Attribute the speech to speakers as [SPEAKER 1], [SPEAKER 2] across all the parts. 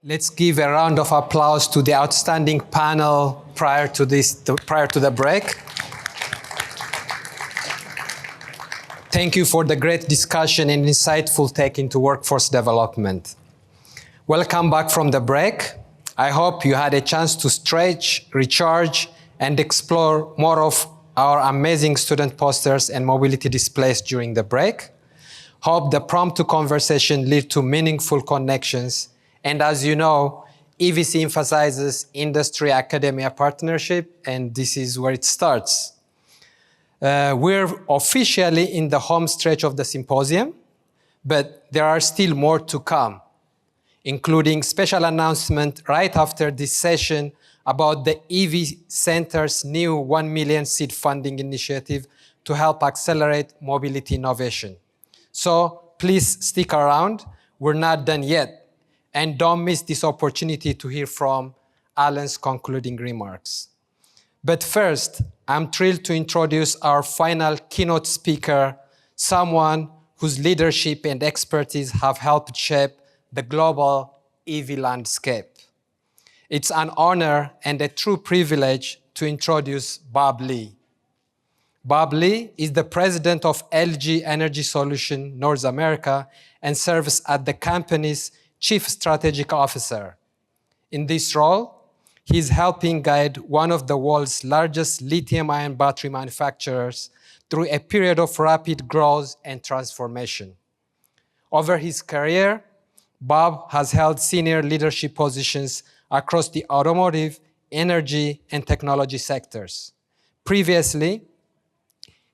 [SPEAKER 1] Let's give a round of applause to the outstanding panel prior to the break. Thank you for the great discussion and insightful take into workforce development. Welcome back from the break. I hope you had a chance to stretch, recharge, and explore more of our amazing student posters and mobility displays during the break. Hope the prompt conversation lead to meaningful connections. And as you know, EVC emphasizes industry-academia partnership, and this is where it starts. We're officially in the home stretch of the symposium, but there are still more to come, including special announcement right after this session about the EV Center's new 1 million seed funding initiative to help accelerate mobility innovation. So please stick around, we're not done yet, and don't miss this opportunity to hear from Alan's concluding remarks. But first, I'm thrilled to introduce our final keynote speaker, someone whose leadership and expertise have helped shape the global EV landscape. It's an honor and a true privilege to introduce Bob Lee. Bob Lee is the president of LG Energy Solution North America and serves as the company's chief strategic officer. In this role, he's helping guide one of the world's largest lithium-ion battery manufacturers through a period of rapid growth and transformation. Over his career, Bob has held senior leadership positions across the automotive, energy, and technology sectors. Previously,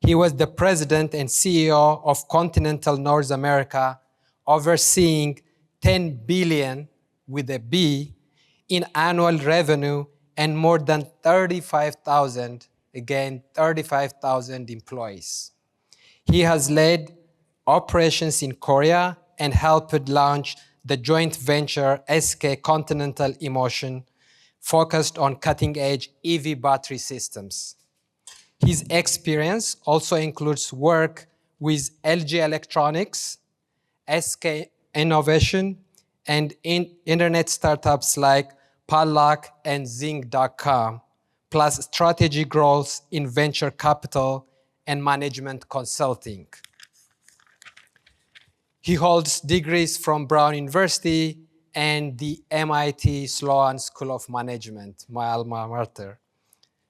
[SPEAKER 1] he was the president and CEO of Continental North America, overseeing $10 billion with a B in annual revenue and more than 35,000 employees. He has led operations in Korea and helped launch the joint venture SK Continental Emotion, focused on cutting-edge EV battery systems. His experience also includes work with LG Electronics, SK Innovation, and internet startups like Padlock and Zing.com, plus strategy growth in venture capital and management consulting. He holds degrees from Brown University and the MIT Sloan School of Management, my alma mater.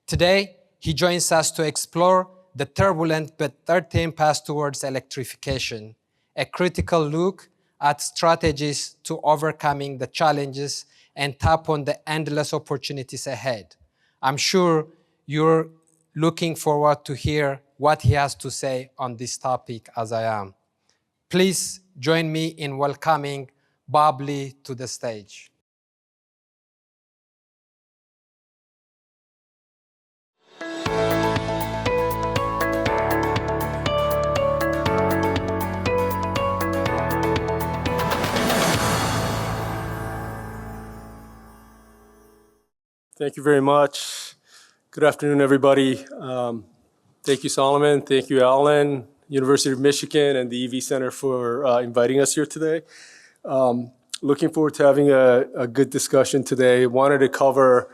[SPEAKER 1] Today, he joins us to explore the turbulent but certain path towards electrification, a critical look at strategies to overcoming the challenges and tap on the endless opportunities ahead. I'm sure you're looking forward to hear what he has to say on this topic, as I am. Please join me in welcoming Bob Lee to the stage.
[SPEAKER 2] Thank you very much. Good afternoon, everybody. Thank you, Solomon. Thank you, Alan, University of Michigan, and the EV Center for inviting us here today. Looking forward to having a good discussion today. Wanted to cover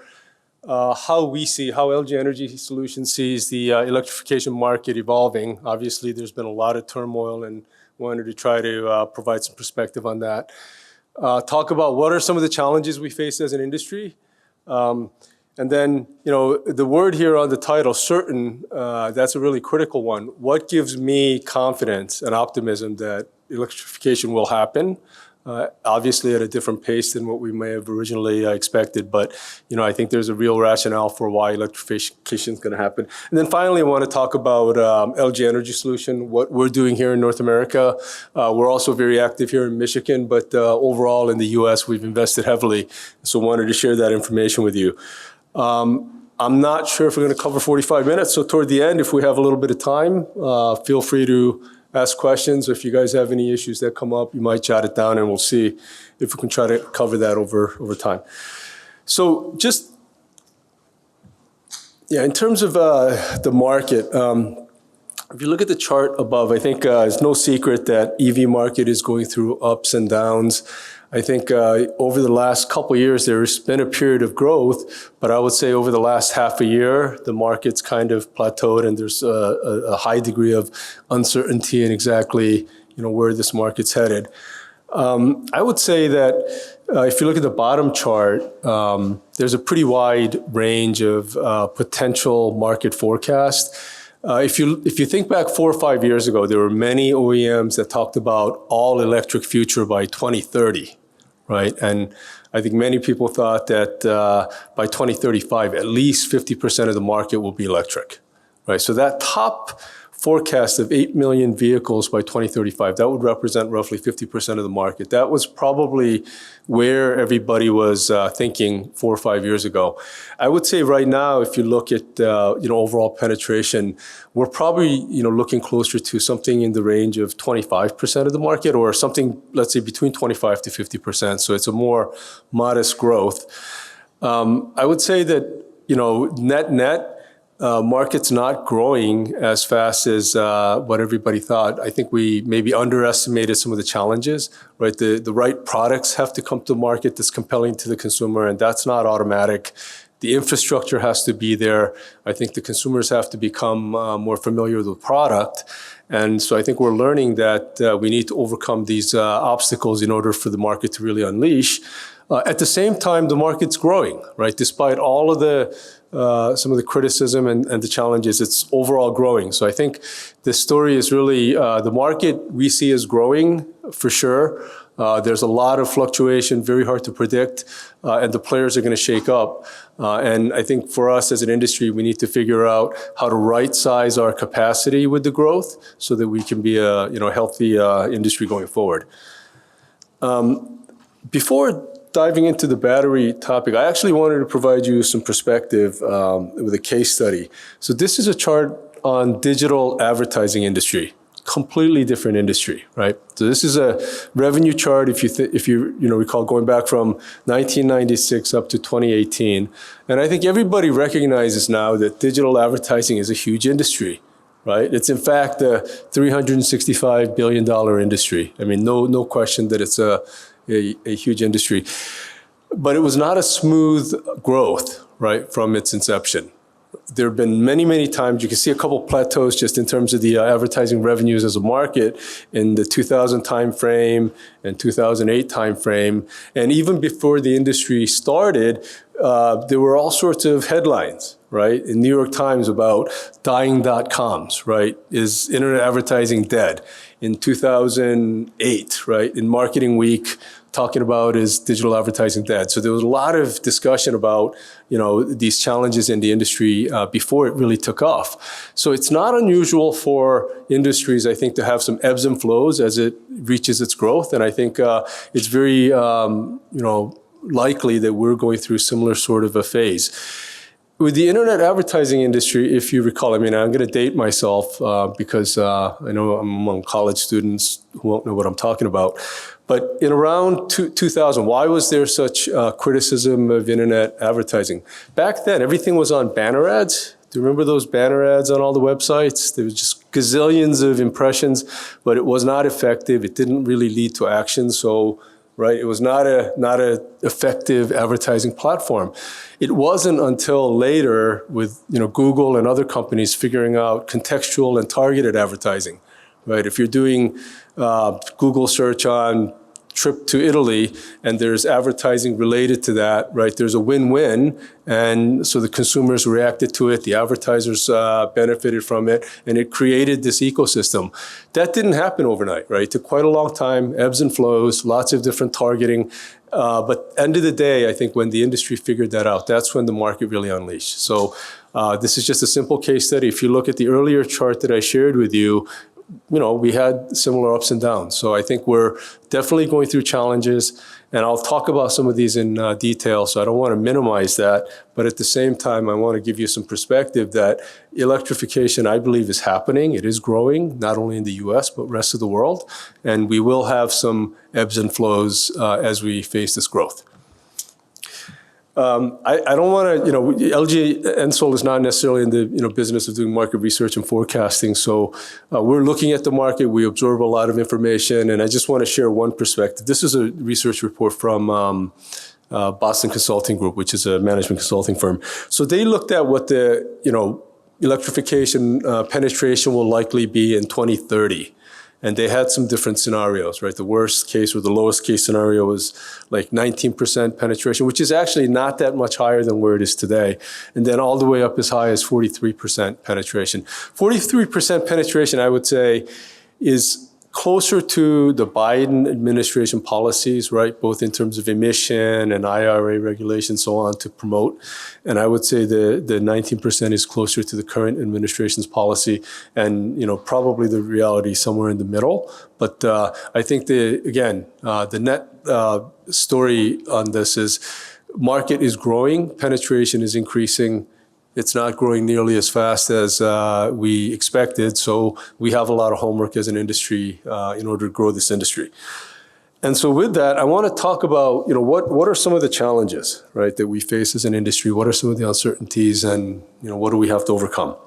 [SPEAKER 2] how LG Energy Solutions sees the electrification market evolving. Obviously, there's been a lot of turmoil, and wanted to try to provide some perspective on that. Talk about what are some of the challenges we face as an industry. And then, the word here on the title, certain, that's a really critical one. What gives me confidence and optimism that electrification will happen? Obviously at a different pace than what we may have originally expected, but I think there's a real rationale for why electrification is going to happen. And then finally, I want to talk about LG Energy Solution, what we're doing here in North America. We're also very active here in Michigan, but overall in the US, we've invested heavily. So wanted to share that information with you. I'm not sure if we're going to cover 45 minutes, so toward the end, if we have a little bit of time, feel free to ask questions. If you guys have any issues that come up, you might jot it down, and we'll see if we can try to cover that over time. So just, in terms of the market, if you look at the chart above, I think it's no secret that EV market is going through ups and downs. I think over the last couple of years, there's been a period of growth, but I would say over the last half a year, the market's kind of plateaued and there's a high degree of uncertainty in exactly where this market's headed. I would say that if you look at the bottom chart, there's a pretty wide range of potential market forecast. If you think back 4 or 5 years ago, there were many OEMs that talked about all electric future by 2030, right? And I think many people thought that by 2035, at least 50% of the market will be electric, right? So that top forecast of 8 million vehicles by 2035, that would represent roughly 50% of the market. That was probably where everybody was thinking 4 or 5 years ago. I would say right now, if you look at overall penetration, we're probably looking closer to something in the range of 25% of the market, or something, let's say, between 25 to 50%. So it's a more modest growth. I would say that net. Market's not growing as fast as what everybody thought. I think we maybe underestimated some of the challenges, right? The right products have to come to the market that's compelling to the consumer, and that's not automatic. The infrastructure has to be there. I think the consumers have to become more familiar with the product. And so I think we're learning that we need to overcome these obstacles in order for the market to really unleash. At the same time, the market's growing, right? Despite all of some of the criticism and the challenges, it's overall growing. So I think the story is really the market we see is growing for sure. There's a lot of fluctuation, very hard to predict, and the players are going to shake up. And I think for us as an industry, we need to figure out how to right-size our capacity with the growth so that we can be a healthy industry going forward. Before diving into the battery topic, I actually wanted to provide you some perspective with a case study. So this is a chart on digital advertising industry, completely different industry, right? So this is a revenue chart, if you recall, going back from 1996 up to 2018. And I think everybody recognizes now that digital advertising is a huge industry, right? It's in fact a $365 billion industry. I mean, no question that it's a huge industry. But it was not a smooth growth, right, from its inception. There have been many, many times, you can see a couple plateaus just in terms of the advertising revenues as a market in the 2000 timeframe and 2008 timeframe. And even before the industry started, there were all sorts of headlines, right, in New York Times about dying .coms, right? Is internet advertising dead? In 2008, right, in Marketing Week, talking about is digital advertising dead? So there was a lot of discussion about, these challenges in the industry before it really took off. So it's not unusual for industries, I think, to have some ebbs and flows as it reaches its growth. And I think it's very, likely that we're going through similar sort of a phase. With the internet advertising industry, if you recall, I'm going to date myself because I know I'm among college students who won't know what I'm talking about. But in around 2000, why was there such criticism of internet advertising? Back then, everything was on banner ads. Do you remember those banner ads on all the websites? There was just gazillions of impressions, but it was not effective. It didn't really lead to action. So, right, it was not a effective advertising platform. It wasn't until later with Google and other companies figuring out contextual and targeted advertising, right? If you're doing Google search on trip to Italy and there's advertising related to that, right? There's a win-win, and so the consumers reacted to it, the advertisers benefited from it, and it created this ecosystem. That didn't happen overnight, right? It took quite a long time, ebbs and flows, lots of different targeting. But end of the day, I think when the industry figured that out, that's when the market really unleashed. So this is just a simple case study. If you look at the earlier chart that I shared with you, we had similar ups and downs. So I think we're definitely going through challenges, and I'll talk about some of these in detail, so I don't want to minimize that. But at the same time, I want to give you some perspective that electrification, I believe, is happening. It is growing, not only in the US, but rest of the world. And we will have some ebbs and flows as we face this growth. I don't want to, LG Ensol is not necessarily in the business of doing market research and forecasting. So we're looking at the market. We absorb a lot of information, and I just want to share one perspective. This is a research report from Boston Consulting Group, which is a management consulting firm. So they looked at what the electrification penetration will likely be in 2030. And they had some different scenarios, right? The worst case or the lowest case scenario was like 19% penetration, which is actually not that much higher than where it is today. And then all the way up as high as 43% penetration. 43% penetration, I would say, is closer to the Biden administration policies, right? Both in terms of emission and IRA regulations, so on, to promote. And I would say the 19% is closer to the current administration's policy, and probably the reality somewhere in the middle. But I think the net story on this is market is growing, penetration is increasing. It's not growing nearly as fast as we expected, so we have a lot of homework as an industry in order to grow this industry. And so with that, I want to talk about what are some of the challenges, right, that we face as an industry? What are some of the uncertainties, and what do we have to overcome?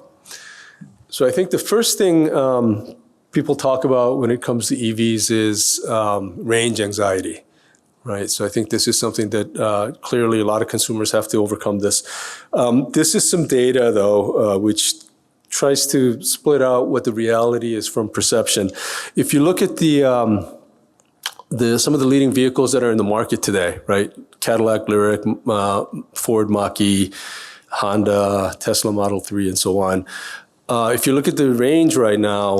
[SPEAKER 2] So I think the first thing people talk about when it comes to EVs is range anxiety. Right, so I think this is something that clearly a lot of consumers have to overcome this. This is some data, though, which tries to split out what the reality is from perception. If you look at some of the leading vehicles that are in the market today, right? Cadillac Lyriq, Ford Mach-E, Honda, Tesla Model 3, and so on. If you look at the range right now,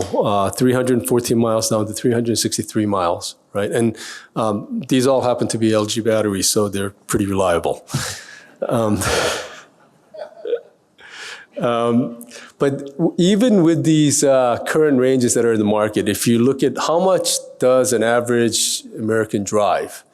[SPEAKER 2] 314 miles down to 363 miles, right? And these all happen to be LG batteries, so they're pretty reliable. But even with these current ranges that are in the market, if you look at how much does an average American drive,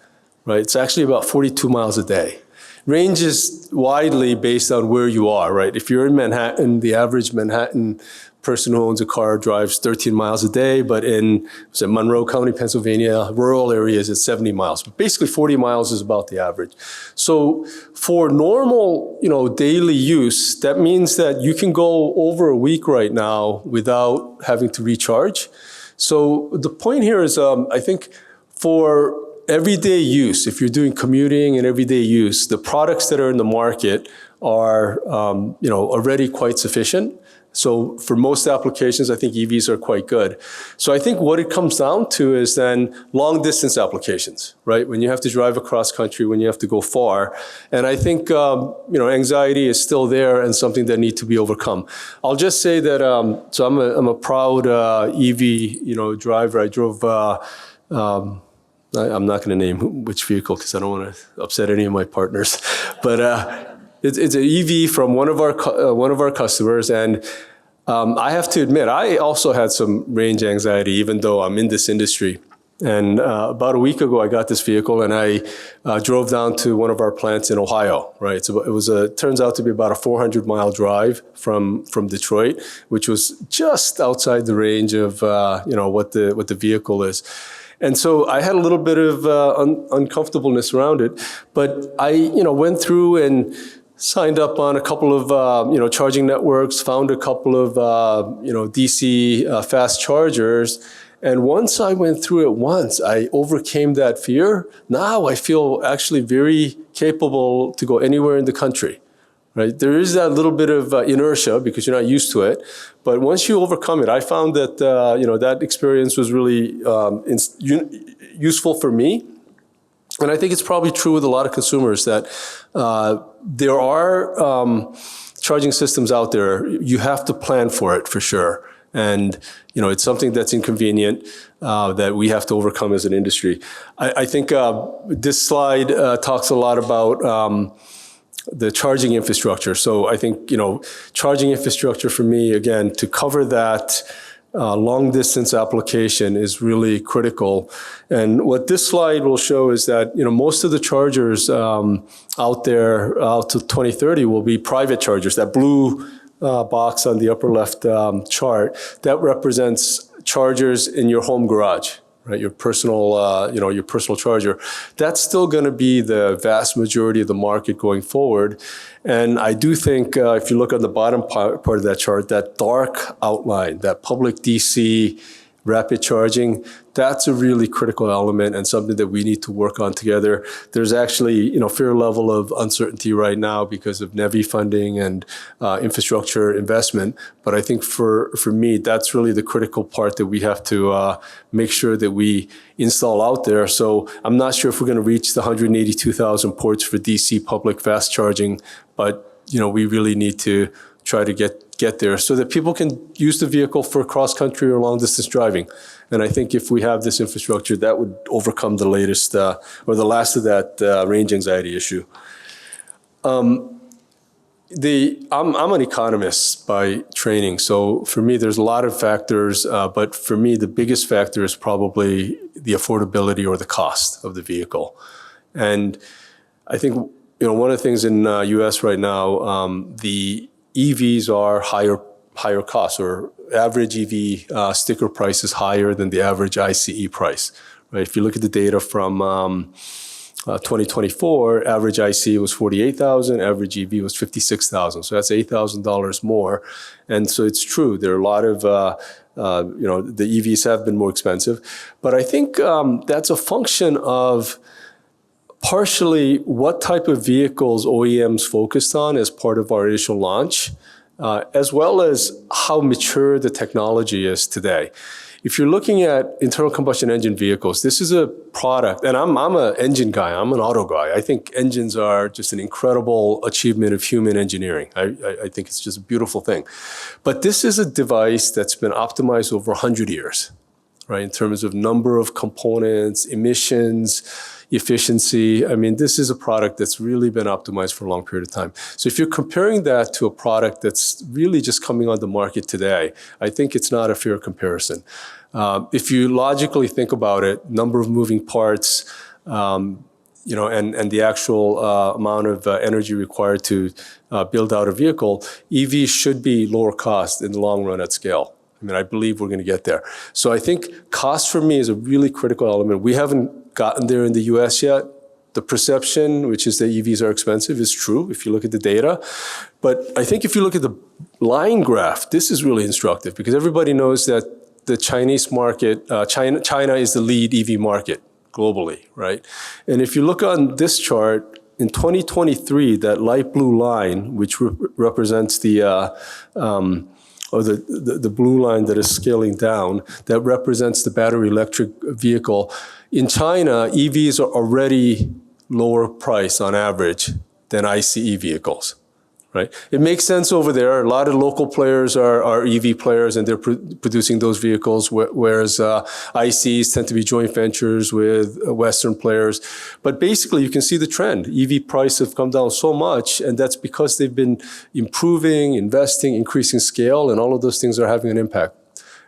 [SPEAKER 2] right? It's actually about 42 miles a day. Ranges widely based on where you are, right? If you're in Manhattan, the average Manhattan person who owns a car drives 13 miles a day, but in Monroe County, Pennsylvania, rural areas, it's 70 miles. But basically 40 miles is about the average. So for normal, daily use, that means that you can go over a week right now without having to recharge. So the point here is, I think for everyday use, if you're doing commuting and everyday use, the products that are in the market are, already quite sufficient. So for most applications, I think EVs are quite good. So I think what it comes down to is then long distance applications, right? When you have to drive across country, when you have to go far. And I think, anxiety is still there and something that needs to be overcome. I'll just say that, so I'm a proud EV, driver. I drove, I'm not going to name which vehicle because I don't want to upset any of my partners, but it's an EV from one of our customers, and I have to admit I also had some range anxiety, even though I'm in this industry. And about a week ago, I got this vehicle, and I drove down to one of our plants in Ohio. Right, so it turns out to be about a 400-mile drive from Detroit, which was just outside the range of what the vehicle is. And so I had a little bit of uncomfortableness around it, but I, went through and signed up on a couple of, charging networks, found a couple of, DC fast chargers. And once I went through it once, I overcame that fear. Now I feel actually very capable to go anywhere in the country. Right? There is that little bit of inertia because you're not used to it. But once you overcome it, I found that, that experience was really useful for me. And I think it's probably true with a lot of consumers that there are charging systems out there. You have to plan for it for sure. And, it's something that's inconvenient that we have to overcome as an industry. I think this slide talks a lot about the charging infrastructure. So I think, charging infrastructure for me, again, to cover that long distance application is really critical. And what this slide will show is that, most of the chargers out there out to 2030 will be private chargers. That blue box on the upper left chart, that represents chargers in your home garage. right? Your personal charger. That's still going to be the vast majority of the market going forward. And I do think if you look on the bottom part of that chart, that dark outline, that public DC rapid charging, that's a really critical element and something that we need to work on together. There's actually, fair level of uncertainty right now because of NEVI funding and infrastructure investment. But I think for me, that's really the critical part that we have to make sure that we install out there. So I'm not sure if we're going to reach the 182,000 ports for DC public fast charging, but we really need to try to get there so that people can use the vehicle for cross-country or long-distance driving. And I think if we have this infrastructure, that would overcome the latest or the last of that range anxiety issue. I'm an economist by training, so for me, there's a lot of factors, but for me, the biggest factor is probably the affordability or the cost of the vehicle. And I think, one of the things in U.S. right now, the EVs are higher costs, or average EV sticker price is higher than the average ICE price. Right? If you look at the data from 2024, average ICE was $48,000, average EV was $56,000. So that's $8,000 more. And so it's true. There are a lot of the EVs have been more expensive, but I think that's a function of partially what type of vehicles OEMs focused on as part of our initial launch, as well as how mature the technology is today. If you're looking at internal combustion engine vehicles, this is a product, and I'm an engine guy, I'm an auto guy. I think engines are just an incredible achievement of human engineering. I think it's just a beautiful thing. But this is a device that's been optimized over 100 years, right, in terms of number of components, emissions, efficiency. I mean, this is a product that's really been optimized for a long period of time. So if you're comparing that to a product that's really just coming on the market today, I think it's not a fair comparison. If you logically think about it, number of moving parts, and the actual amount of energy required to build out a vehicle, EVs should be lower cost in the long run at scale. I mean, I believe we're going to get there. So I think cost for me is a really critical element. We haven't gotten there in the US yet. The perception, which is that EVs are expensive, is true if you look at the data. But I think if you look at the line graph, this is really instructive because everybody knows that the Chinese market, China is the lead EV market globally, right? And if you look on this chart, in 2023, that light blue line, which represents the blue line that is scaling down, that represents the battery electric vehicle. In China, EVs are already lower price on average than ICE vehicles, right? It makes sense over there. A lot of local players are EV players and they're producing those vehicles, whereas ICEs tend to be joint ventures with Western players. But basically, you can see the trend. EV prices have come down so much, and that's because they've been improving, investing, increasing scale, and all of those things are having an impact.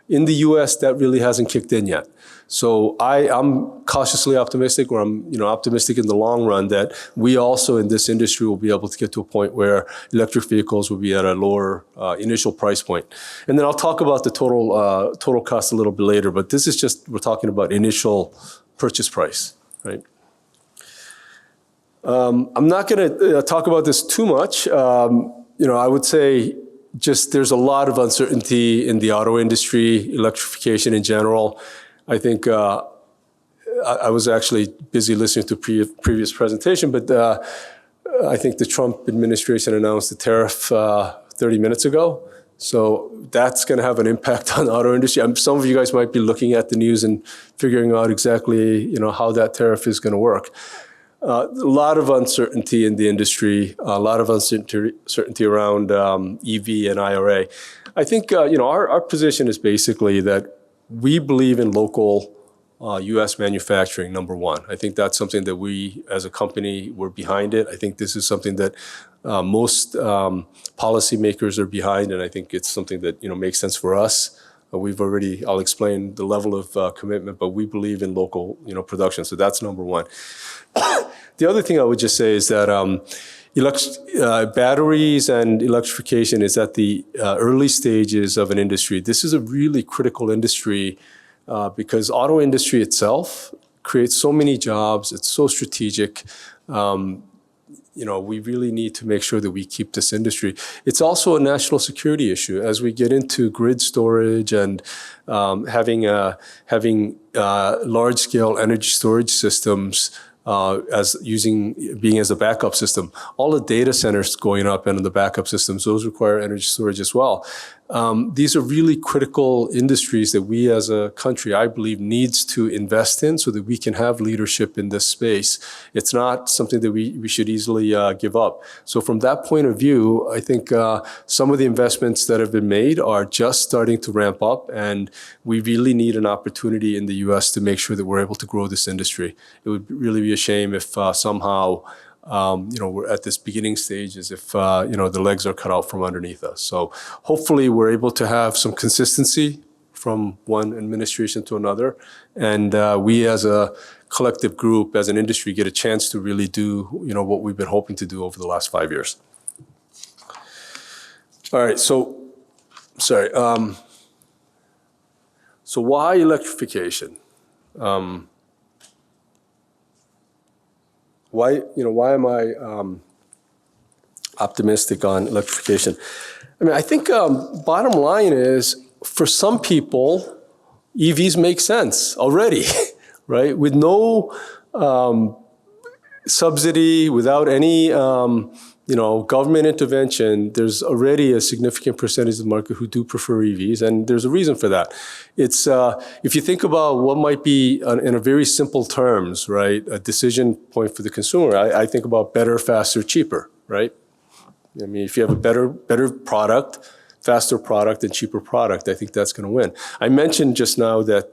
[SPEAKER 2] In the US, that really hasn't kicked in yet. So I'm cautiously optimistic, or I'm optimistic in the long run that we also in this industry will be able to get to a point where electric vehicles will be at a lower initial price point. And then I'll talk about the total cost a little bit later, but this is just, we're talking about initial purchase price, right? I'm not going to talk about this too much. I would say just there's a lot of uncertainty in the auto industry, electrification in general. I think I was actually busy listening to previous presentation, but I think the Trump administration announced the tariff 30 minutes ago. So that's going to have an impact on the auto industry. Some of you guys might be looking at the news and figuring out exactly how that tariff is going to work. A lot of uncertainty in the industry, a lot of uncertainty around EV and IRA. I think our position is basically that we believe in local U.S. manufacturing, number one. I think that's something that we, as a company, we're behind it. I think this is something that most policymakers are behind, and I think it's something that makes sense for us. I'll explain the level of commitment, but we believe in local production. So that's number one. The other thing I would just say is that batteries and electrification is at the early stages of an industry. This is a really critical industry because auto industry itself creates so many jobs. It's so strategic. We really need to make sure that we keep this industry. It's also a national security issue as we get into grid storage and having large-scale energy storage systems being as a backup system. All the data centers going up and the backup systems, those require energy storage as well. These are really critical industries that we as a country, I believe, needs to invest in so that we can have leadership in this space. It's not something that we should easily give up. So from that point of view, I think some of the investments that have been made are just starting to ramp up, and we really need an opportunity in the U.S. to make sure that we're able to grow this industry. It would really be a shame if somehow we're at this beginning stage as if, the legs are cut out from underneath us. So hopefully we're able to have some consistency from one administration to another. And we as a collective group, as an industry, get a chance to really do, what we've been hoping to do over the last 5 years. All right, so why electrification? Why am I optimistic on electrification? I think bottom line is, for some people, EVs make sense already, right? With no subsidy, without any government intervention, there's already a significant percentage of the market who do prefer EVs, and there's a reason for that. It's if you think about what might be, in a very simple terms, right, a decision point for the consumer, I think about better, faster, cheaper, right? If you have a better product, faster product, and cheaper product, I think that's going to win. I mentioned just now that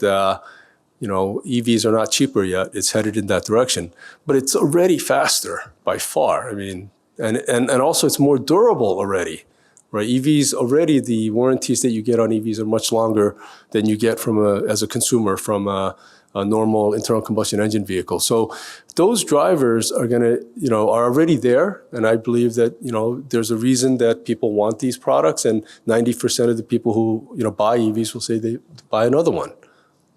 [SPEAKER 2] EVs are not cheaper yet. It's headed in that direction, but it's already faster by far. And also it's more durable already, right? EVs already, the warranties that you get on EVs are much longer than you get as a consumer from a normal internal combustion engine vehicle. So those drivers are are already there, and I believe that there's a reason that people want these products, and 90% of the people who buy EVs will say they buy another one,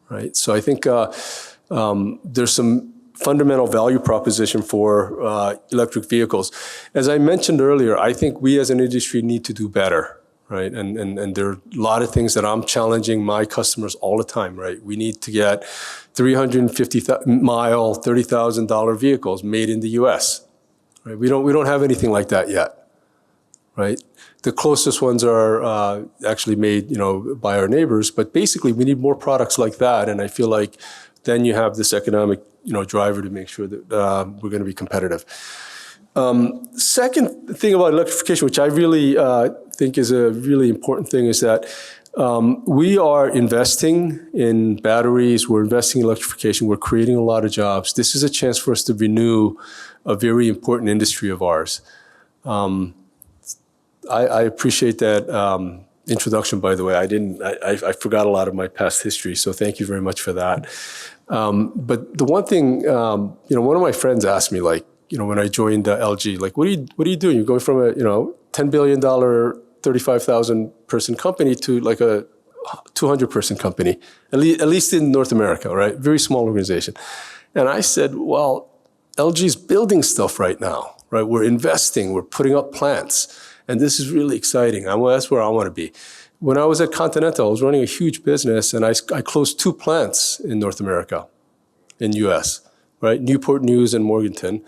[SPEAKER 2] right? So I think there's some fundamental value proposition for electric vehicles. As I mentioned earlier, I think we as an industry need to do better, right? And there are a lot of things that I'm challenging my customers all the time, right? We need to get 350-mile, $30,000 vehicles made in the U.S., right? We don't have anything like that yet, right? The closest ones are actually made, by our neighbors, but basically we need more products like that, and I feel like then you have this economic driver to make sure that we're going to be competitive. Second thing about electrification, which I really think is a really important thing, is that we are investing in batteries, we're investing in electrification, we're creating a lot of jobs. This is a chance for us to renew a very important industry of ours. I appreciate that introduction, by the way. I forgot a lot of my past history, so thank you very much for that. But the one thing, one of my friends asked me, when I joined LG, what are you doing? You're going from a, $10 billion, 35,000 person company to like a 200 person company, at least in North America, right? Very small organization. And I said, well, LG's building stuff right now, right? We're investing, we're putting up plants, and this is really exciting. That's where I want to be. When I was at Continental, I was running a huge business, and I closed 2 plants in North America, in U.S., right? Newport News and Morganton.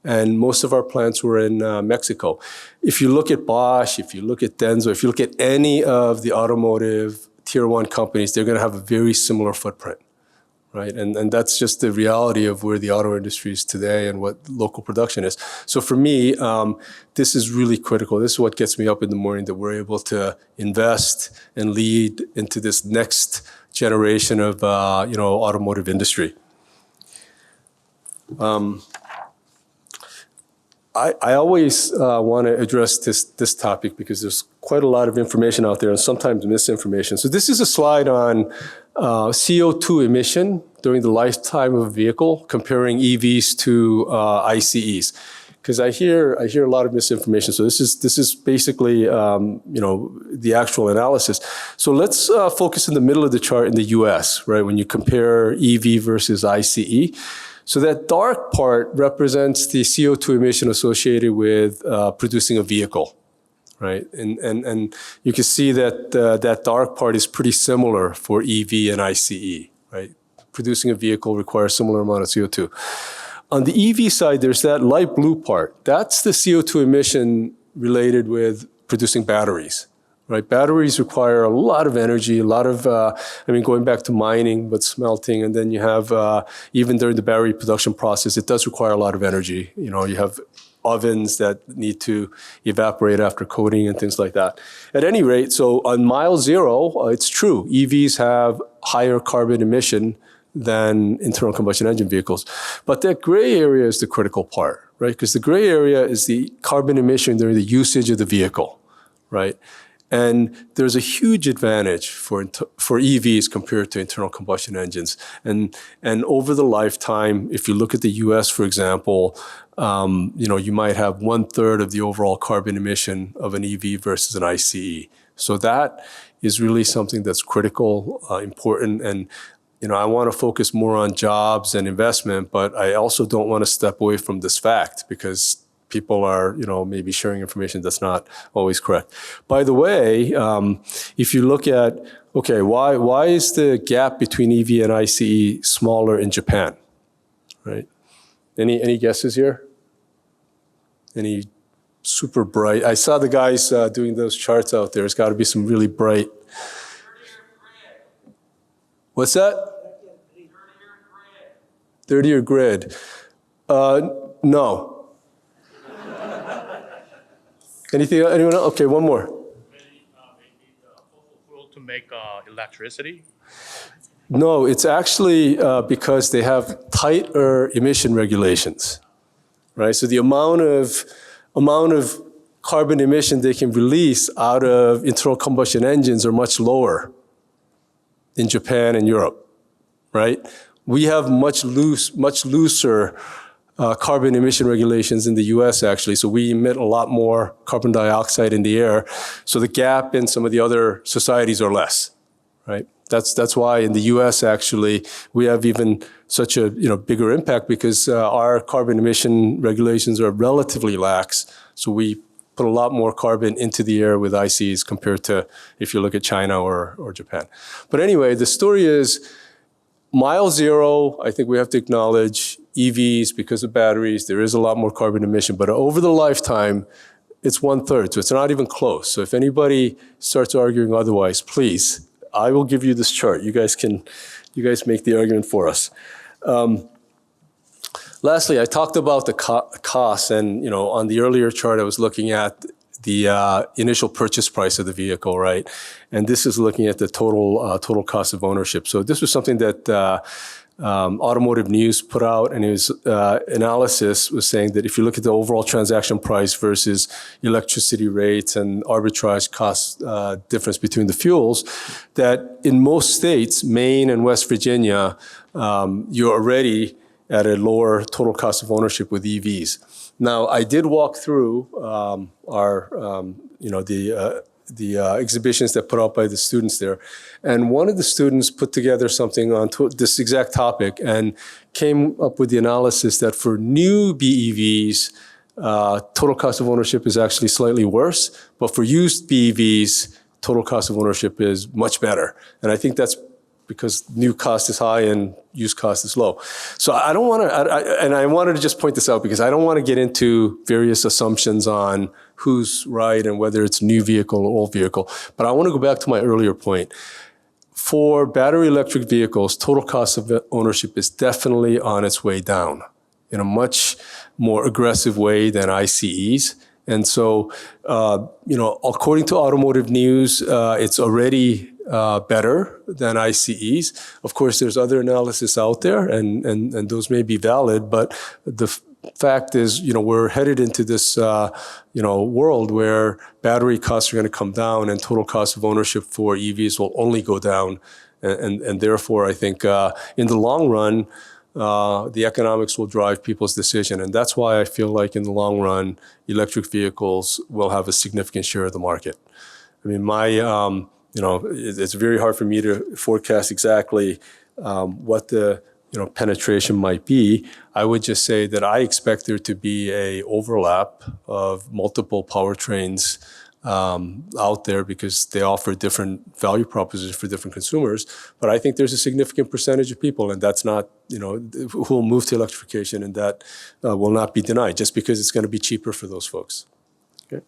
[SPEAKER 2] And most of our plants were in Mexico. If you look at Bosch, if you look at Denso, if you look at any of the automotive tier 1 companies, they're going to have a very similar footprint, right? And that's just the reality of where the auto industry is today and what local production is. So for me, this is really critical. This is what gets me up in the morning, that we're able to invest and lead into this next generation of automotive industry. I always want to address this topic because there's quite a lot of information out there and sometimes misinformation. So this is a slide on CO2 emission during the lifetime of a vehicle, comparing EVs to ICEs. because I hear a lot of misinformation. So this is basically the actual analysis. So let's focus in the middle of the chart in the U.S. right when you compare EV versus ICE. So that dark part represents the CO2 emission associated with producing a vehicle. Right, and you can see that that dark part is pretty similar for EV and ICE. Right, producing a vehicle requires similar amount of CO2. On the EV side, there's that light blue part. That's the CO2 emission related with producing batteries. Right, batteries require a lot of energy, a lot of going back to mining, but smelting, and then you have even during the battery production process, it does require a lot of energy. You have ovens that need to evaporate after coating and things like that. At any rate, so on mile zero, it's true. EVs have higher carbon emission than internal combustion engine vehicles. But that gray area is the critical part, right? Because the gray area is the carbon emission during the usage of the vehicle, right? And there's a huge advantage for EVs compared to internal combustion engines. And over the lifetime, if you look at the US, for example, you might have 1/3 of the overall carbon emission of an EV versus an ICE. So that is really something that's critical, important. And, I want to focus more on jobs and investment, but I also don't want to step away from this fact because people are, maybe sharing information that's not always correct. By the way, if you look at, why is the gap between EV and ICE smaller in Japan, right? Any guesses here? Any super bright? I saw the guys doing those charts out there. It's got to be some really bright. What's that? 30-year grid. No. Anyone else? Okay, one more.
[SPEAKER 3] Maybe the fossil fuel to make electricity?
[SPEAKER 2] No, it's actually because they have tighter emission regulations, right? So the amount of carbon emission they can release out of internal combustion engines are much lower in Japan and Europe, right? We have much looser carbon emission regulations in the US actually, so we emit a lot more carbon dioxide in the air. So the gap in some of the other societies are less, right? That's why in the US actually, we have even such a bigger impact because our carbon emission regulations are relatively lax. So we put a lot more carbon into the air with ICEs compared to if you look at China or Japan. But anyway, the story is mile zero, I think we have to acknowledge EVs, because of batteries, there is a lot more carbon emission, but over the lifetime, it's 1/3, so it's not even close. So if anybody starts arguing otherwise, please, I will give you this chart. You guys make the argument for us. Lastly, I talked about the costs, and on the earlier chart, I was looking at the initial purchase price of the vehicle, right? And this is looking at the total cost of ownership. So this was something that Automotive News put out, and his analysis was saying that if you look at the overall transaction price versus electricity rates and arbitrage cost difference between the fuels, that in most states, Maine and West Virginia, you're already at a lower total cost of ownership with EVs. Now, I did walk through the exhibitions that put out by the students there. And one of the students put together something on this exact topic and came up with the analysis that for new BEVs, total cost of ownership is actually slightly worse, but for used BEVs, total cost of ownership is much better. And I think that's because new cost is high and used cost is low. So I don't want to, and I wanted to just point this out because I don't want to get into various assumptions on who's right and whether it's new vehicle or old vehicle. But I want to go back to my earlier point. For battery electric vehicles, total cost of ownership is definitely on its way down in a much more aggressive way than ICEs. And so, according to Automotive News, it's already better than ICEs. Of course, there's other analysis out there, and those may be valid, but the fact is, we're headed into this, world where battery costs are going to come down and total cost of ownership for EVs will only go down. And therefore, I think in the long run, the economics will drive people's decision. And that's why I feel like in the long run, electric vehicles will have a significant share of the market. I mean, it's very hard for me to forecast exactly what the penetration might be. I would just say that I expect there to be a overlap of multiple powertrains out there because they offer different value propositions for different consumers. But I think there's a significant percentage of people, and that's not, who will move to electrification, and that will not be denied just because it's going to be cheaper for those folks. Okay.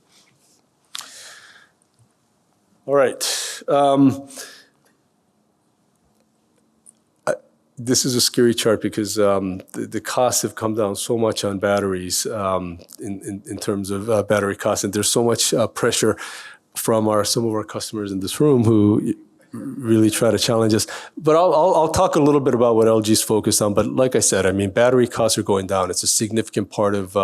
[SPEAKER 2] All right. This is a scary chart because the costs have come down so much on batteries in terms of battery costs, and there's so much pressure from some of our customers in this room who really try to challenge us. But I'll talk a little bit about what LG's focused on. But like I said, I mean, battery costs are going down. It's a significant part of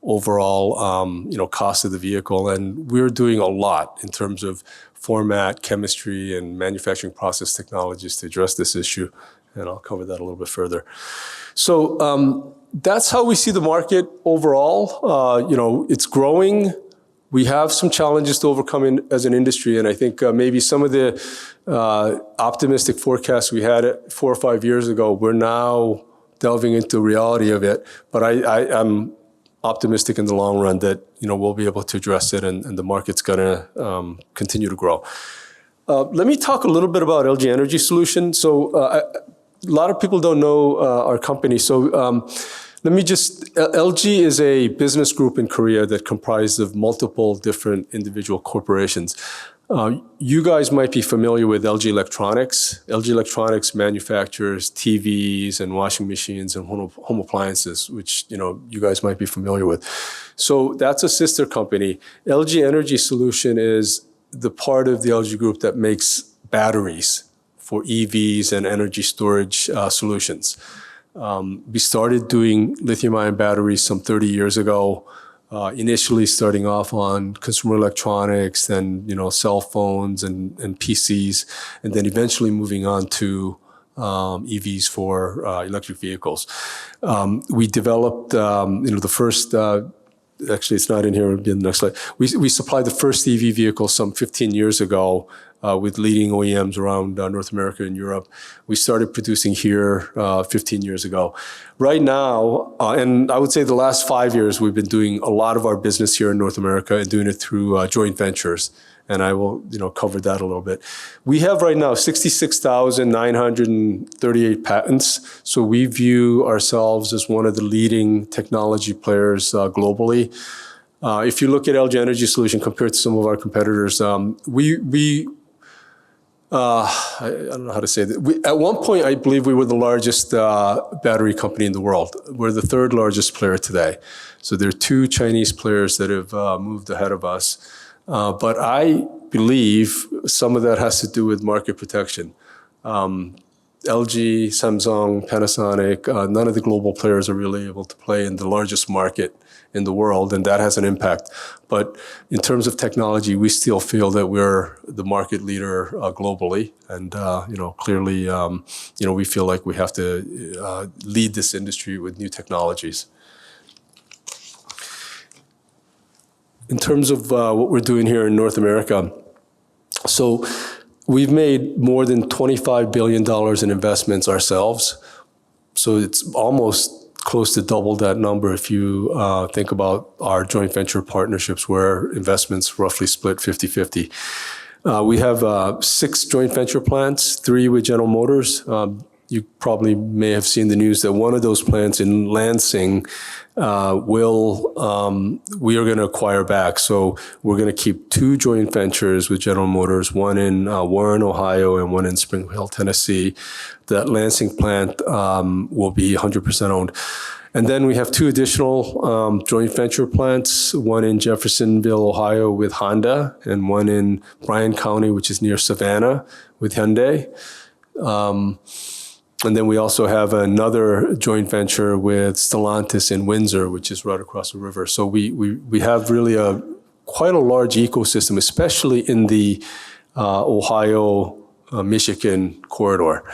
[SPEAKER 2] overall cost of the vehicle, and we're doing a lot in terms of format, chemistry, and manufacturing process technologies to address this issue. And I'll cover that a little bit further. So that's how we see the market overall. It's growing. We have some challenges to overcome as an industry, and I think maybe some of the optimistic forecasts we had 4 or 5 years ago, we're now delving into reality of it. But I'm optimistic in the long run that we'll be able to address it, and the market's going to continue to grow. Let me talk a little bit about LG Energy Solution. So a lot of people don't know our company. So LG is a business group in Korea that comprised of multiple different individual corporations. You guys might be familiar with LG Electronics. LG Electronics manufactures TVs and washing machines and home appliances, which you guys might be familiar with. So that's a sister company. LG Energy Solution is the part of the LG group that makes batteries for EVs and energy storage solutions. We started doing lithium-ion batteries some 30 years ago, initially starting off on consumer electronics, then cell phones and PCs, and then eventually moving on to EVs for electric vehicles. We developed the first, actually it's not in here, it'll be in the next slide. We supplied the first EV vehicle some 15 years ago with leading OEMs around North America and Europe. We started producing here 15 years ago. Right now, and I would say the last 5 years, we've been doing a lot of our business here in North America and doing it through joint ventures. And I will cover that a little bit. We have right now 66,938 patents. So we view ourselves as one of the leading technology players globally. If you look at LG Energy Solution compared to some of our competitors, I don't know how to say that. At one point, I believe we were the largest battery company in the world. We're the third largest player today. So there are 2 Chinese players that have moved ahead of us. But I believe some of that has to do with market protection. LG, Samsung, Panasonic, none of the global players are really able to play in the largest market in the world, and that has an impact. But in terms of technology, we still feel that we're the market leader globally, and clearly, we feel like we have to lead this industry with new technologies. In terms of what we're doing here in North America, so we've made more than $25 billion in investments ourselves. So it's almost close to double that number if you think about our joint venture partnerships where investments roughly split 50-50. We have 6 joint venture plants, 3 with General Motors. You probably may have seen the news that one of those plants in Lansing we are going to acquire back. So we're going to keep 2 joint ventures with General Motors, one in Warren, Ohio, and one in Spring Hill, Tennessee. That Lansing plant will be 100% owned. And then we have 2 additional joint venture plants, one in Jeffersonville, Ohio with Honda, and one in Bryan County, which is near Savannah, with Hyundai. And then we also have another joint venture with Stellantis in Windsor, which is right across the river. So we have really quite a large ecosystem, especially in the Ohio, Michigan corridor.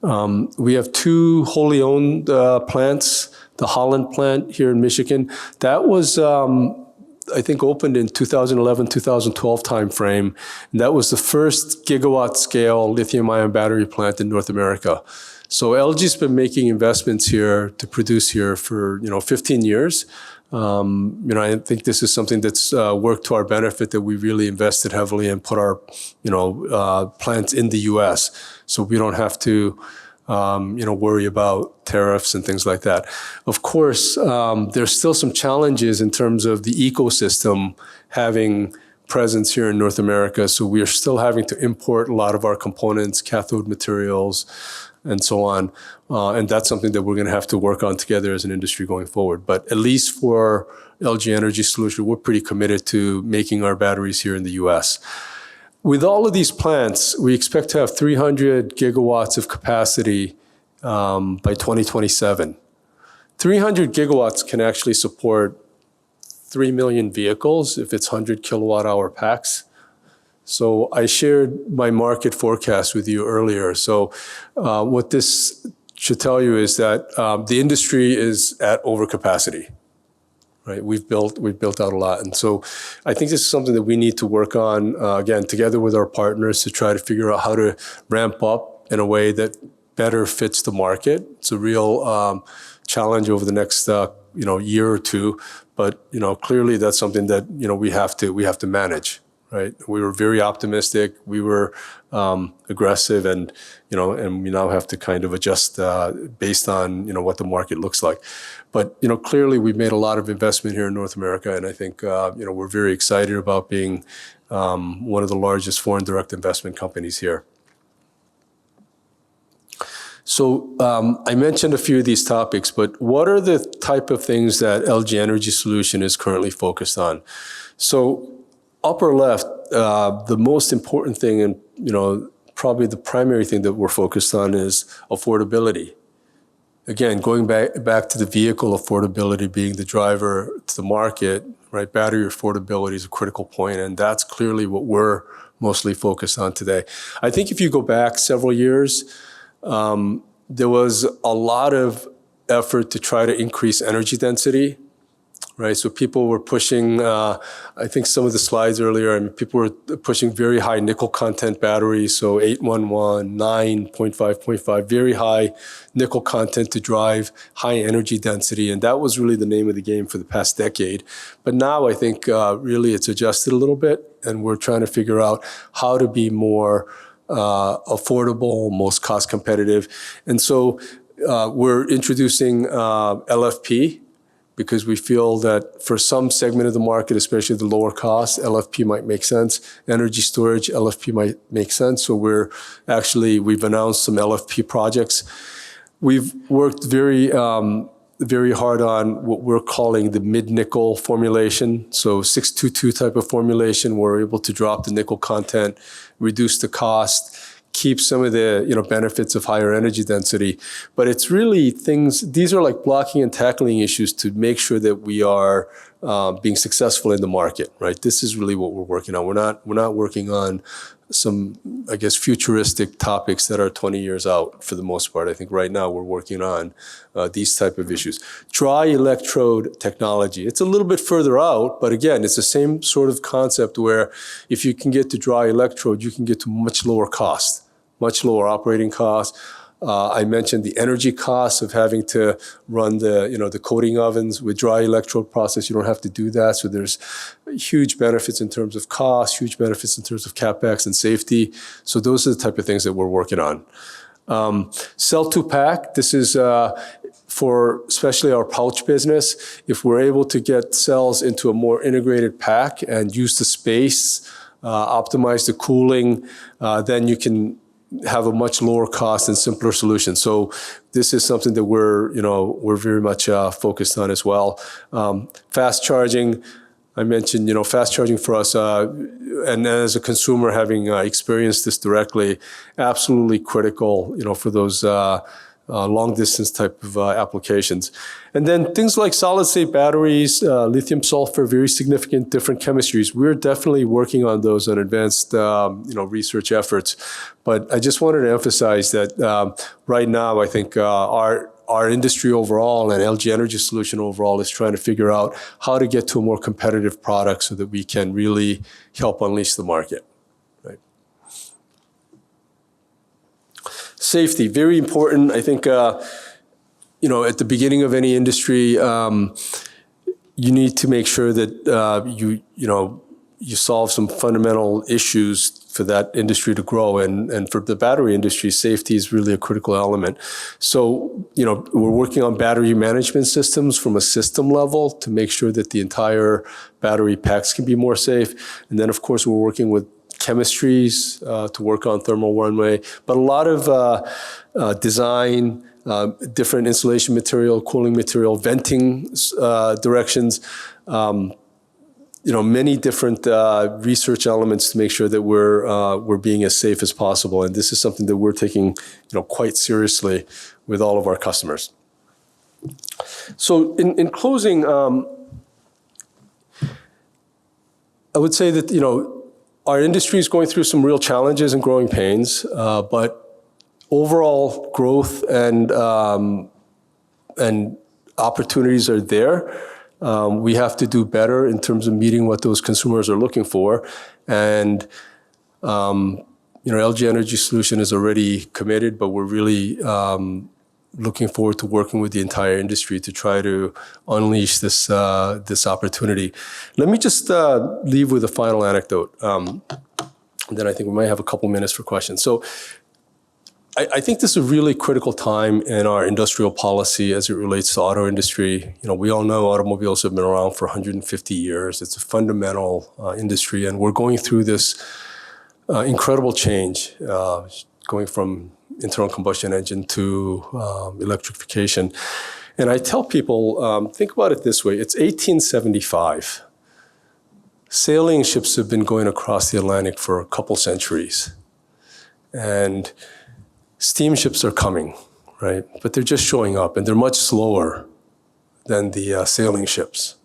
[SPEAKER 2] We have two wholly owned plants, the Holland plant here in Michigan. That was, I think, opened in 2011, 2012 timeframe. And that was the first gigawatt scale lithium-ion battery plant in North America. So LG's been making investments here to produce here for 15 years. I think this is something that's worked to our benefit, that we really invested heavily and put our plants in the U.S. so we don't have to worry about tariffs and things like that. Of course, there's still some challenges in terms of the ecosystem having presence here in North America. So we are still having to import a lot of our components, cathode materials, and so on. And that's something that we're going to have to work on together as an industry going forward. But at least for LG Energy Solution, we're pretty committed to making our batteries here in the U.S. With all of these plants, we expect to have 300 gigawatts of capacity by 2027. 300 gigawatts can actually support 3 million vehicles if it's 100 kilowatt hour packs. So I shared my market forecast with you earlier. So what this should tell you is that the industry is at overcapacity. Right, we've built out a lot, and so I think this is something that we need to work on again together with our partners to try to figure out how to ramp up in a way that better fits the market. It's a real challenge over the next year or two, but clearly that's something that we have to manage. Right, we were very optimistic, we were aggressive, and we now have to kind of adjust based on what the market looks like. But clearly we've made a lot of investment here in North America, and I think we're very excited about being one of the largest foreign direct investment companies here. So I mentioned a few of these topics, but what are the type of things that LG Energy Solution is currently focused on? So upper left, the most important thing, and probably the primary thing that we're focused on, is affordability. Again, going back to the vehicle affordability being the driver to the market, right? Battery affordability is a critical point, and that's clearly what we're mostly focused on today. I think if you go back several years, there was a lot of effort to try to increase energy density. Right, so people were pushing, I think some of the slides earlier, people were pushing very high nickel content batteries, so 811, 9, 0.5, very high nickel content to drive high energy density, and that was really the name of the game for the past decade. But now I think really it's adjusted a little bit, and we're trying to figure out how to be more affordable, most cost competitive. And so we're introducing LFP, because we feel that for some segment of the market, especially the lower cost, LFP might make sense. Energy storage, LFP might make sense. So we've announced some LFP projects. We've worked very hard on what we're calling the mid-nickel formulation. So 622 type of formulation, we're able to drop the nickel content, reduce the cost, keep some of the benefits of higher energy density. But it's really these are like blocking and tackling issues to make sure that we are being successful in the market, right? This is really what we're working on. We're not working on some, I guess, futuristic topics that are 20 years out for the most part. I think right now we're working on these type of issues. Dry electrode technology. It's a little bit further out, but again, it's the same sort of concept where if you can get to dry electrode, you can get to much lower cost. Much lower operating costs. I mentioned the energy costs of having to run the coating ovens with dry electrode process. You don't have to do that. So there's huge benefits in terms of cost, huge benefits in terms of CapEx and safety. So those are the type of things that we're working on. Cell to pack. This is for especially our pouch business. If we're able to get cells into a more integrated pack and use the space, optimize the cooling, then you can have a much lower cost and simpler solution. So this is something that we're very much focused on as well. Fast charging, I mentioned, fast charging for us, and as a consumer having experienced this directly, absolutely critical, for those long distance type of applications. And then things like solid state batteries, lithium sulfur, very significant different chemistries. We're definitely working on those on advanced research efforts. But I just wanted to emphasize that right now, I think our industry overall and LG Energy Solution overall is trying to figure out how to get to a more competitive product so that we can really help unleash the market. Right? Safety, very important. I think, at the beginning of any industry, you need to make sure that you solve some fundamental issues for that industry to grow. And for the battery industry, safety is really a critical element. So, we're working on battery management systems from a system level to make sure that the entire battery packs can be more safe. And then, of course, we're working with chemistries to work on thermal runaway, but a lot of design, different insulation material, cooling material, venting directions, many different research elements to make sure that we're being as safe as possible. And this is something that we're taking, quite seriously with all of our customers. So in closing, I would say that, our industry is going through some real challenges and growing pains, but overall growth and opportunities are there. We have to do better in terms of meeting what those consumers are looking for. And, LG Energy Solution is already committed, but we're really looking forward to working with the entire industry to try to unleash this opportunity. Let me just leave with a final anecdote. Then I think we might have a couple minutes for questions. So I think this is a really critical time in our industrial policy as it relates to auto industry. We all know automobiles have been around for 150 years. It's a fundamental industry, and we're going through this incredible change, going from internal combustion engine to electrification. And I tell people, think about it this way. It's 1875. Sailing ships have been going across the Atlantic for a couple centuries. And steamships are coming, right? But they're just showing up, and they're much slower than the sailing ships.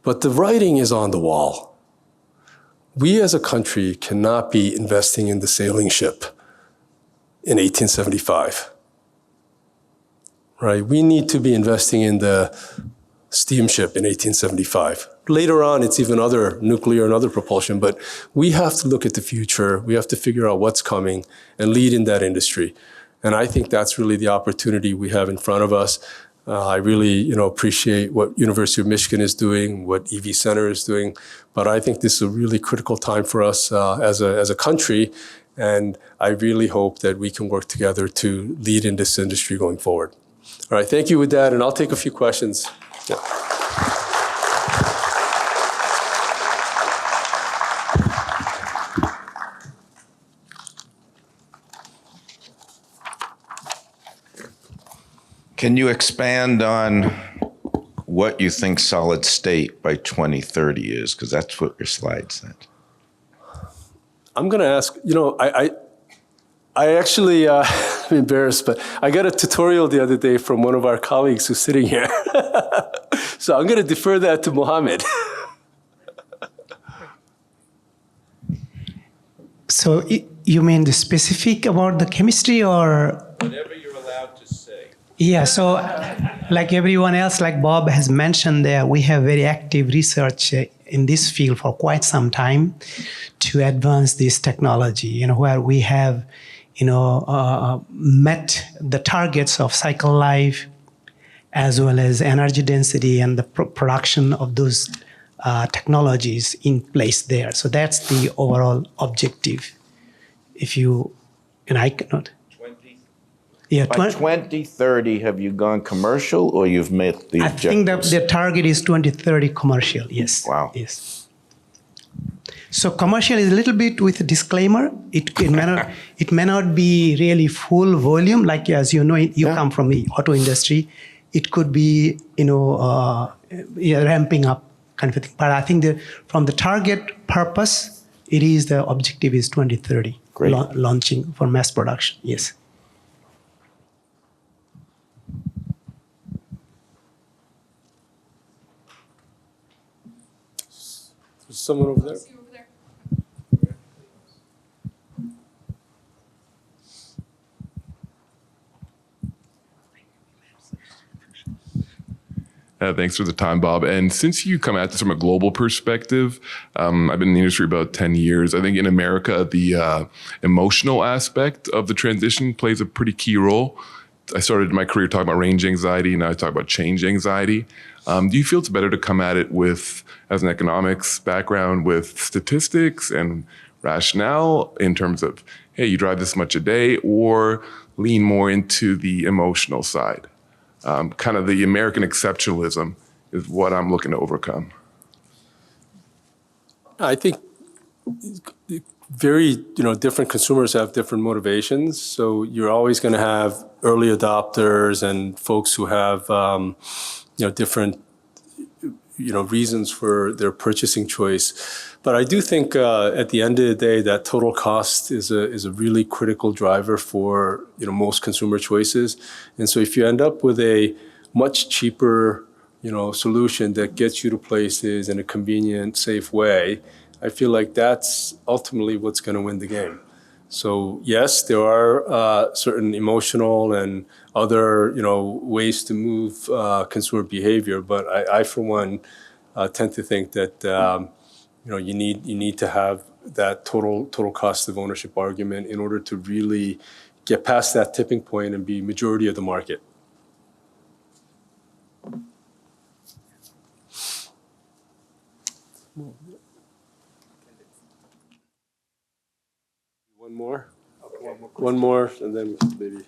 [SPEAKER 2] But the writing is on the wall. We as a country cannot be investing in the sailing ship in 1875, right? We need to be investing in the steamship in 1875. Later on, it's even other nuclear and other propulsion, but we have to look at the future. We have to figure out what's coming and lead in that industry. And I think that's really the opportunity we have in front of us. I really, appreciate what University of Michigan is doing, what EV Center is doing, but I think this is a really critical time for us as a country. And I really hope that we can work together to lead in this industry going forward. All right, thank you with that, and I'll take a few questions. Yeah.
[SPEAKER 4] Can you expand on what you think solid state by 2030 is? Because that's what your slide said.
[SPEAKER 2] I'm going to ask, I actually, I'm embarrassed, but I got a tutorial the other day from one of our colleagues who's sitting here. So I'm going to defer that to Mohammed.
[SPEAKER 5] So you mean the specific about the chemistry or?
[SPEAKER 4] Whatever you're allowed to say.
[SPEAKER 5] Yeah, so like everyone else, like Bob has mentioned there, we have very active research in this field for quite some time to advance this technology, where we have, met the targets of cycle life as well as energy density and the production of those technologies in place there. So that's the overall objective. If you, and I cannot.
[SPEAKER 4] 20?
[SPEAKER 5] Yeah,
[SPEAKER 4] By 2030, have you gone commercial or you've met the objectives?
[SPEAKER 5] I think that the target is 2030 commercial, yes.
[SPEAKER 4] Wow.
[SPEAKER 5] Yes. So commercial is a little bit with a disclaimer. It may not be really full volume, like as you know, you come from the auto industry. It could be, ramping up kind of a thing. But I think from the target purpose, the objective is 2030.
[SPEAKER 4] Great.
[SPEAKER 5] Launching for mass production, yes.
[SPEAKER 2] There's someone over there.
[SPEAKER 6] Thanks for the time, Bob. And since you come at this from a global perspective, I've been in the industry about 10 years. I think in America, the emotional aspect of the transition plays a pretty key role. I started my career talking about range anxiety, now I talk about change anxiety. Do you feel it's better to come at it with, as an economics background, with statistics and rationale in terms of, hey, you drive this much a day, or lean more into the emotional side? Kind of the American exceptionalism is what I'm looking to overcome.
[SPEAKER 2] I think very, different consumers have different motivations. So you're always going to have early adopters and folks who have, different, reasons for their purchasing choice. But I do think at the end of the day, that total cost is a really critical driver for, most consumer choices. And so if you end up with a much cheaper, solution that gets you to places in a convenient, safe way, I feel like that's ultimately what's going to win the game. So yes, there are certain emotional and other, ways to move consumer behavior, but I for one, tend to think that you need to have that total cost of ownership argument in order to really get past that tipping point and be majority of the market. One more, and then maybe.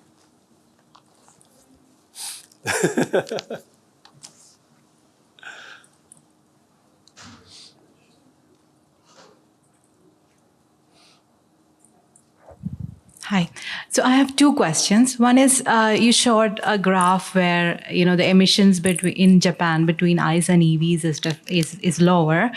[SPEAKER 7] Hi. So I have two questions. One is you showed a graph where the emissions in Japan between ICE and EVs is lower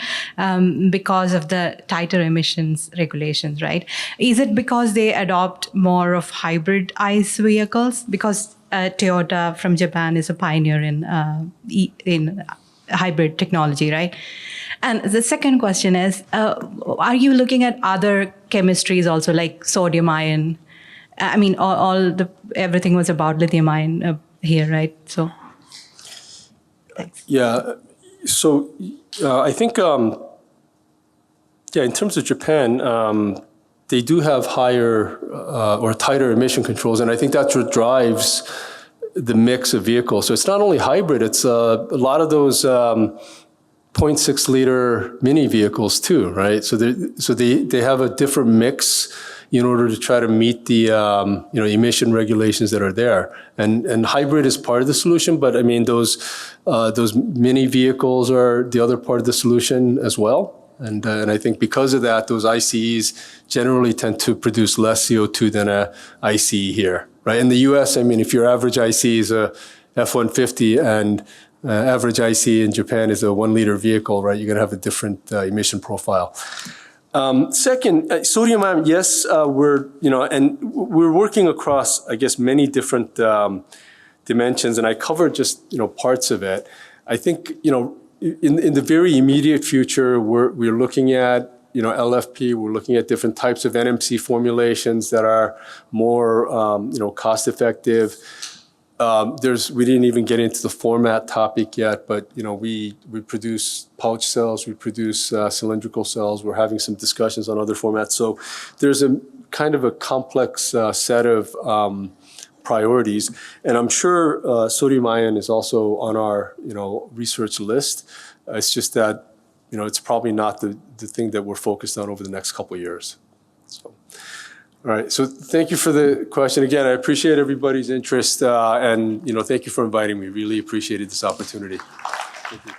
[SPEAKER 7] because of the tighter emissions regulations, right? Is it because they adopt more of hybrid ICE vehicles? Because Toyota from Japan is a pioneer in hybrid technology, right? And the second question is, are you looking at other chemistries also, like sodium ion? I mean, everything was about lithium ion here, right? So, thanks.
[SPEAKER 2] Yeah. So I think, in terms of Japan, they do have higher or tighter emission controls, and I think that's what drives the mix of vehicles. So it's not only hybrid; it's a lot of those 0.6 liter mini vehicles too, right? So they have a different mix in order to try to meet the emission regulations that are there. And hybrid is part of the solution, but I mean those mini vehicles are the other part of the solution as well. And I think because of that, those ICEs generally tend to produce less CO2 than a ICE here, right? In the US, I mean, if your average ICE is a F-150 and average ICE in Japan is a 1 liter vehicle, right? You're going to have a different emission profile. Second, sodium ion, yes, we're working across, I guess, many different dimensions, and I covered just, parts of it. I think, in the very immediate future, we're looking at, LFP, we're looking at different types of NMC formulations that are more, cost effective. We didn't even get into the format topic yet, but we produce pouch cells, we produce cylindrical cells. We're having some discussions on other formats. So there's a kind of a complex set of priorities, and I'm sure sodium ion is also on our research list. It's just that it's probably not the thing that we're focused on over the next couple of years. So. All right, so thank you for the question. Again, I appreciate everybody's interest, and thank you for inviting me. Really appreciated this opportunity. Thank you.